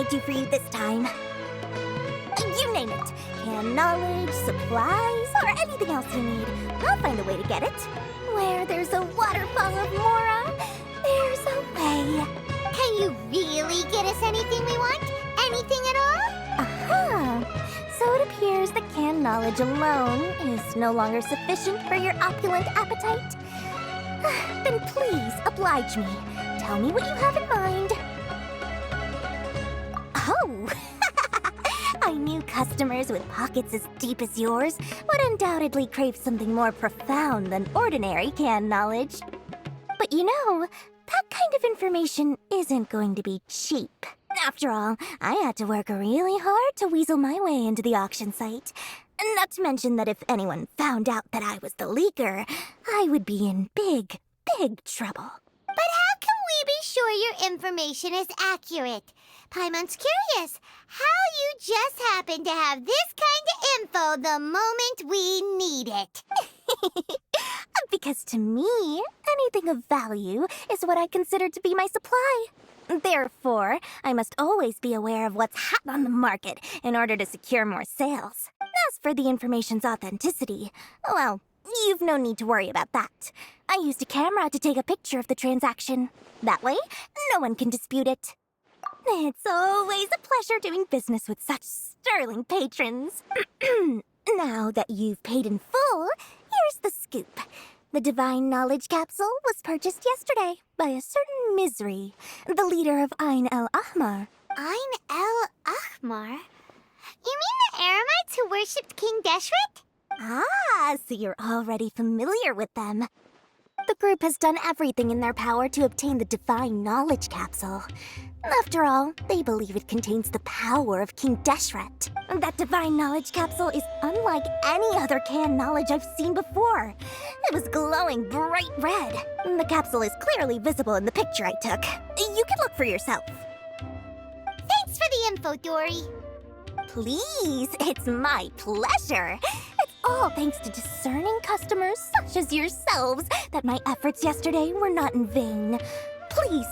I do for you this time? You name it. Can knowledge, supplies, or anything else you need. I'll find a way to get it. Where there's a waterfall of Mora, there's a way. Can you really get us anything we want? Anything at all? Aha! So it appears that canned knowledge alone is no longer sufficient for your opulent appetite? Then please oblige me. Tell me what you have in mind. Oh! I knew customers with pockets as deep as yours would undoubtedly crave something more profound than ordinary canned knowledge. But you know, that kind of information isn't going to be cheap. After all, I had to work really hard to weasel my way into the auction site. Not to mention that if anyone found out that I was the leaker, I would be in big, big trouble. But how can we be sure your information is accurate? Paimon's curious how you just happen to have this kind of info the moment we need it. Because to me, anything of value is what I consider to be my supply. Therefore, I must always be aware of what's hot on the market in order to secure more sales. As for the information's authenticity, well, you've no need to worry about that. I used a camera to take a picture of the transaction. That way, no one can dispute it. It's always a pleasure doing business with such sterling patrons. Now that you've paid in full, here's the scoop. The Divine Knowledge Capsule was purchased yesterday by a certain Misery, the leader of Ain el-Ahmar. Ain el-Ahmar? You mean the Eremites who worshipped King Deshret? Ah, so you're already familiar with them. The group has done everything in their power to obtain the Divine Knowledge Capsule. After all, they believe it contains the power of King Deshret. That Divine Knowledge Capsule is unlike any other canned knowledge I've seen before. It was glowing bright red. The capsule is clearly visible in the picture I took. You can look for yourself. Thanks for the info, Dory. Please, it's my pleasure. It's all thanks to discerning customers such as yourselves that my efforts yesterday were not in vain. Please,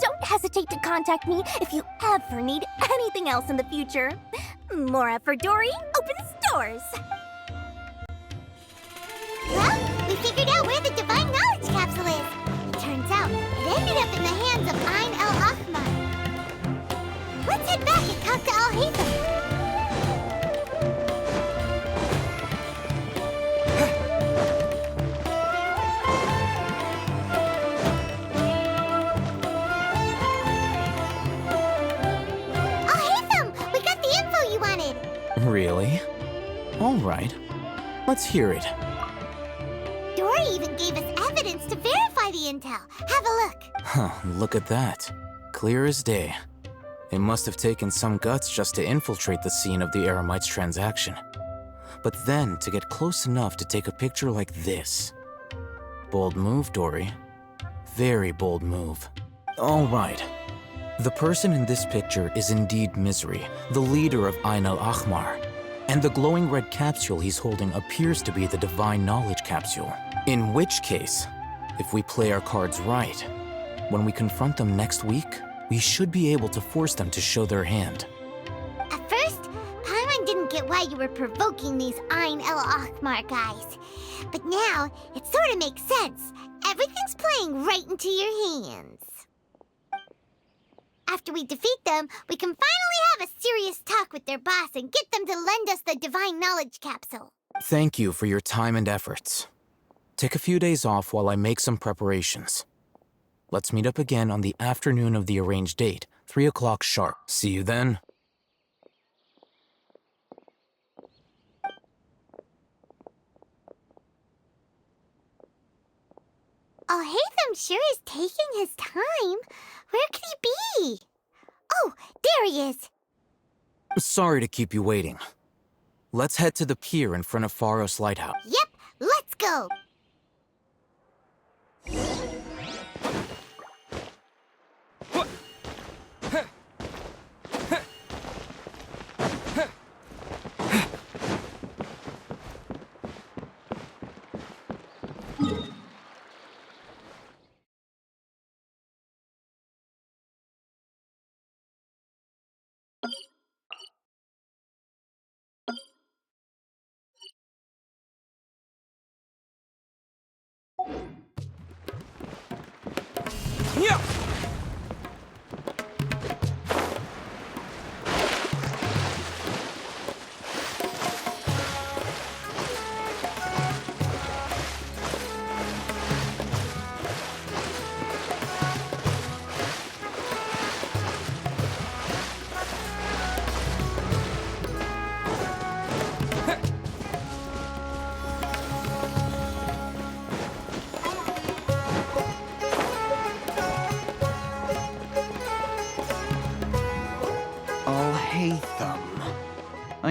don't hesitate to contact me if you ever need anything else in the future. Mora for Dory opens doors. Well, we figured out where the Divine Knowledge Capsule is. Turns out, it ended up in the hands of Ain el-Ahmar. Let's head back and talk to Al-Haytham. Really? All right. Let's hear it. Dory even gave us evidence to verify the intel. Have a look. Huh, look at that. Clear as day. It must have taken some guts just to infiltrate the scene of the Eremites' transaction. But then to get close enough to take a picture like this. Bold move, Dory. Very bold move. All right. The person in this picture is indeed Misery, the leader of Ain el-Ahmar, and the glowing red capsule he's holding appears to be the Divine Knowledge Capsule. In which case, if we play our cards right, when we confront them next week, we should be able to force them to show their hand. At first, Paimon didn't get why you were provoking these Ain el-Ahmar guys. But now, it sort of makes sense. Everything's playing right into your hands. After we defeat them, we can finally have a serious talk with their boss and get them to lend us the Divine Knowledge Capsule. Thank you for your time and efforts. Take a few days off while I make some preparations. Let's meet up again on the afternoon of the arranged date, 3 o'clock sharp. See you then. Al-Haytham sure is taking his time. Where could he be? Oh, there he is. Sorry to keep you waiting. Let's head to the pier in front of Pharos Lighthouse. Yep, let's go.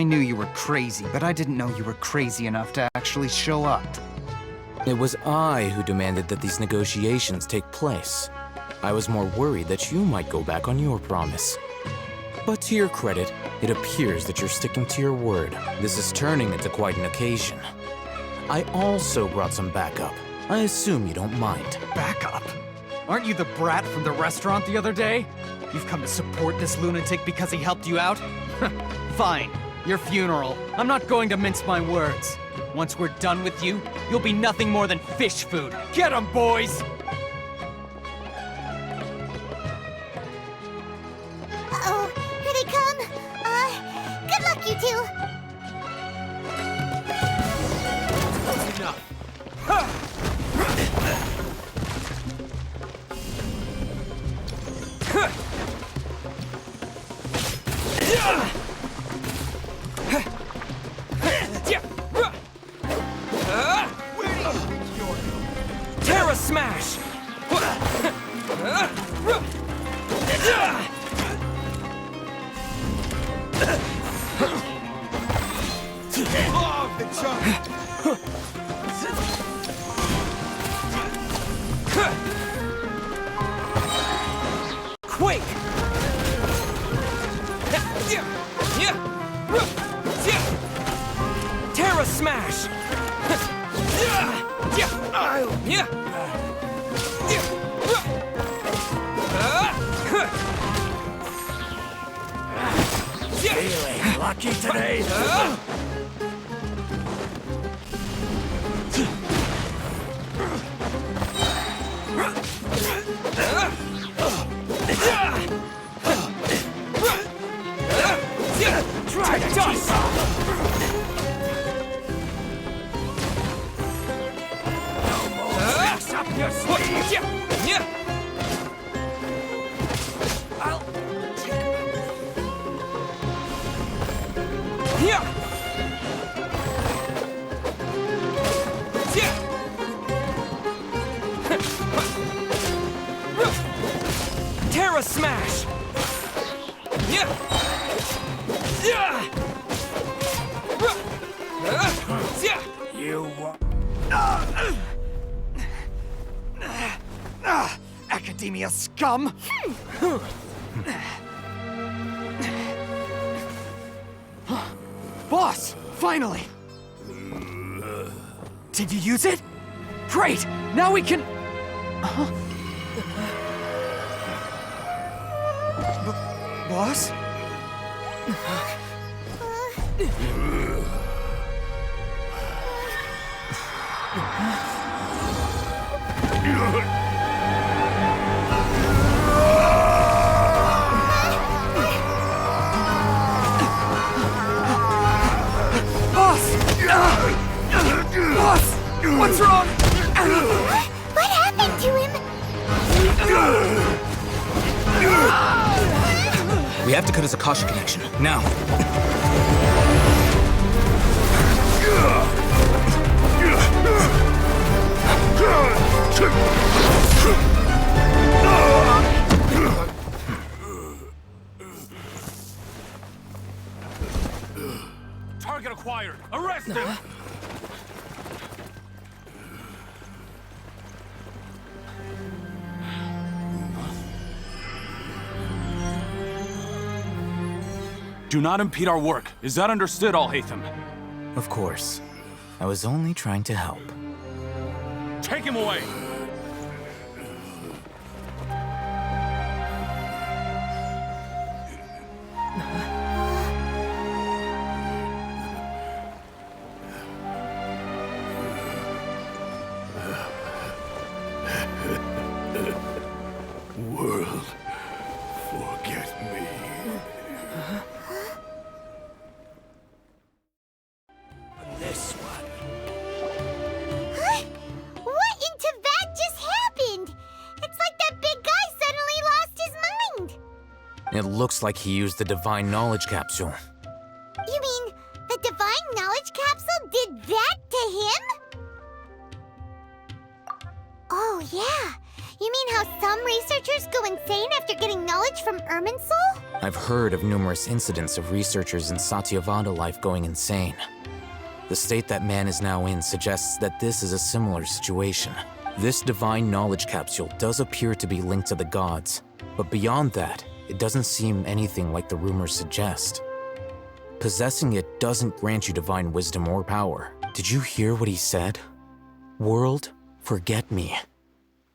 knew you were crazy, but I didn't know you were crazy enough to actually show up. It was I who demanded that these negotiations take place. I was more worried that you might go back on your promise. But to your credit, it appears that you're sticking to your word. This is turning into quite an occasion. I also brought some backup. I assume you don't mind. Backup? Aren't you the brat from the restaurant the other day? You've come to support this lunatic because he helped you out? Fine. Your funeral. I'm not going to mince my words. Once we're done with you, you'll be nothing more than fish food. Get 'em, boys! Uh-oh, here they come. Good luck, you two. That's enough. Terra Smash! Oh, the jump! Quake! Terra Smash! Feeling lucky today? Try dust! Fix up your sleeve! I'll take Terra Smash! You Academia scum! Boss! Finally! Did you use it? Great! Now we can... Boss? Boss! What's wrong? What happened to him? We have to cut his Akasha connection, now. Target acquired! Arrest him! Do not impede our work. Is that understood, Al-Haytham? Of course. I was only trying to help. Take him away! World, forget me. This one. Huh? What in Tibet just happened? It's like that big guy suddenly lost his mind. It looks like he used the Divine Knowledge Capsule. You mean the Divine Knowledge Capsule did that to him? Oh, yeah. You mean how some researchers go insane after getting knowledge from Irminsul? I've heard of numerous incidents of researchers in Satyavada life going insane. The state that man is now in suggests that this is a similar situation. This divine knowledge capsule does appear to be linked to the gods, but beyond that, it doesn't seem anything like the rumors suggest. Possessing it doesn't grant you divine wisdom or power. Did you hear what he said? World, forget me.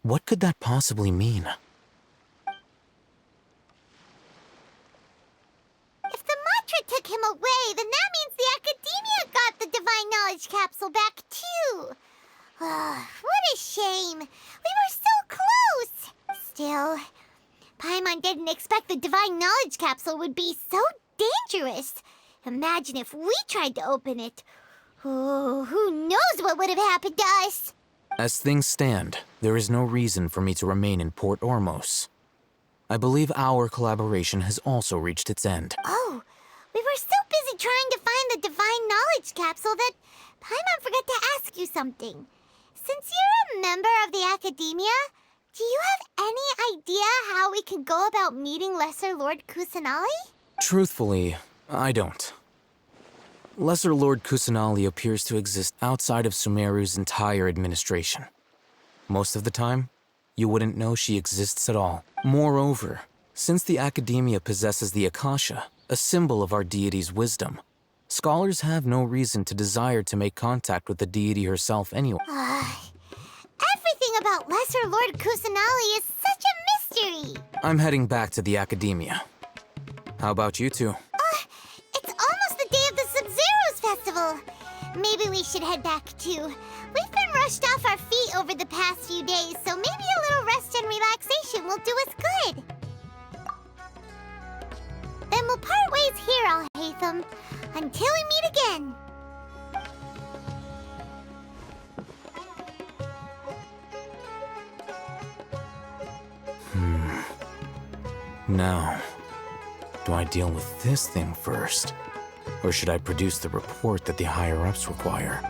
What could that possibly mean? If the mantra took him away, then that means the Academia got the divine knowledge capsule back too. What a shame. We were so close. Still, Paimon didn't expect the divine knowledge capsule would be so dangerous. Imagine if we tried to open it. Oh, who knows what would have happened to us? As things stand, there is no reason for me to remain in Port Ormos. I believe our collaboration has also reached its end. Oh, we were so busy trying to find the divine knowledge capsule that Paimon forgot to ask you something. Since you're a member of the Academia, do you have any idea how we can go about meeting Lesser Lord Kusanali? Truthfully, I don't. Lesser Lord Kusanali appears to exist outside of Sumeru's entire administration. Most of the time, you wouldn't know she exists at all. Moreover, since the Academia possesses the Akasha, a symbol of our deity's wisdom, scholars have no reason to desire to make contact with the deity herself anyway. Everything about Lesser Lord Kusanali is such a mystery. I'm heading back to the Academia. How about you two? It's almost the day of the Sub-Zeros festival. Maybe we should head back too. We've been rushed off our feet over the past few days, so maybe a little rest and relaxation will do us good. Then we'll part ways here, Al-Haytham, until we meet again. Now, do I deal with this thing first? Or should I produce the report that the higher-ups require?